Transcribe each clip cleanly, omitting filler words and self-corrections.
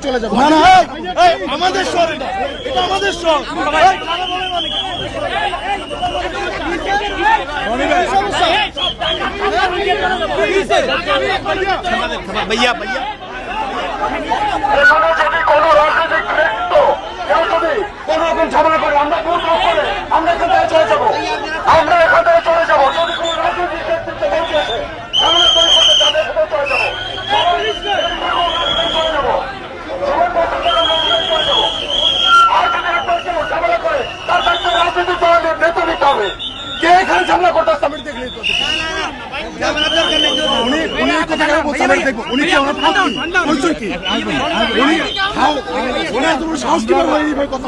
চলে যাবো। আমাদের শহর, এটা আমাদের শহর। ভাইয়া ভাইয়া এখানে যদি কোনো রাজনৈতিক নেতৃত্ব কেউ যদি কোনো রকম ঝামেলা করে আমরা আমরা এখান থেকে চলে যাবো, আমরা এখান থেকে চলে যাবো। যদি কোনো রাজনৈতিক নেতৃত্ব বলছে ঝামেলা তৈরি করতে চান এখানে চলে যাবো, চলে যাবো। আর যদি একবার কেউ ঝামেলা করে তার কাছে রাজনৈতিক দলের নেতা নিতে হবে। কে এখানে ঝামেলা করতে আসতে আমি দেখলেই তো উনি কি আমার সাহস কি কথা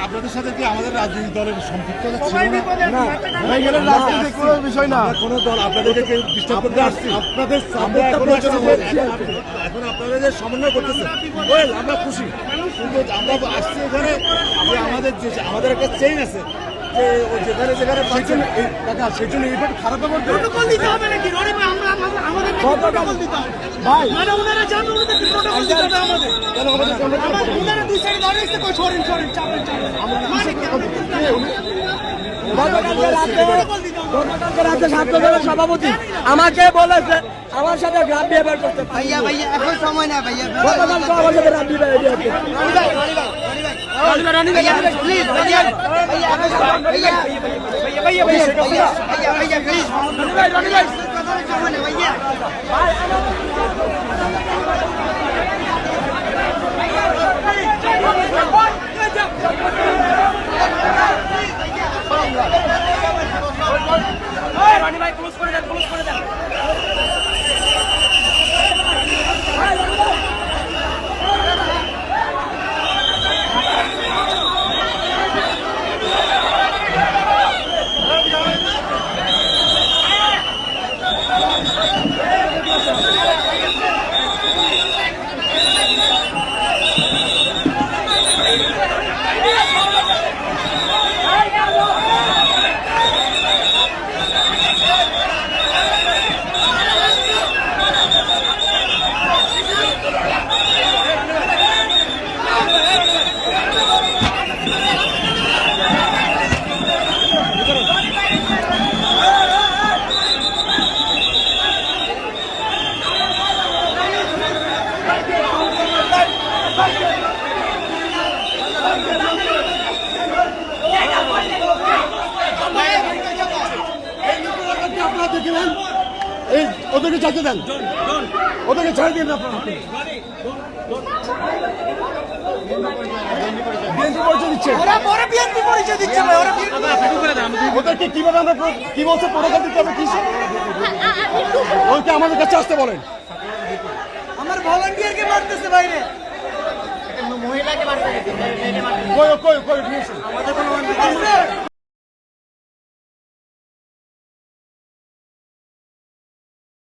আপনাদের সাথে কি আমাদের রাজনৈতিক দলের সম্পৃক্ততা ছিল না? রাজনৈতিক কোনো বিষয় না, কোনো দল আপনাদেরকে ডিস্টার্ব করতে আসছি। আপনাদের এখন আপনারা যে সমন্বয় করতেছেন আমরা খুশি, কিন্তু আমরা আসছি এখানে যে আমাদের একটা চেইন আছে যে যেখানে যেখানে পাচ্ছেন সেই জন্য ইভেন্ট খারাপ প্রটোকল দিতে হবে নাকি? আমাদের প্রটোকল দিতে হবে ভাই, মানে ওনারা জানেন ওনাদের প্রটোকল দিতে হবে আমাদের। কেন আমাদের ওনারা দুই সাইডে দাঁড়িয়ে আছে, কই সরেন সরেন চাপেন চাপেন আমরা সভাপতি আমাকে বলেছে আমার সাথে গ্রাম বিহেভিয়ার করতে। ভাইয়া ভাইয়া এখন সময় না ভাইয়া, আমার সাথে গ্রাম বিহেভিয়ার ভাই ক্লোজ করে দেন, ক্লোজ করে দেন। ওদেরকে যেতে দেন, ওদেরকে ছেড়ে দিন আপনারা। বিএনপি পরিচয় দিচ্ছে, ওদেরকে কিভাবে আমরা কি বলছে প্রটোকল দিতে হবে, ওইটা আমাদের কাছে আসতে বলেন। আমার ভলান্টিয়ারকে মারতেছে বাইরে, মহিলাকে মারতে কই কই কই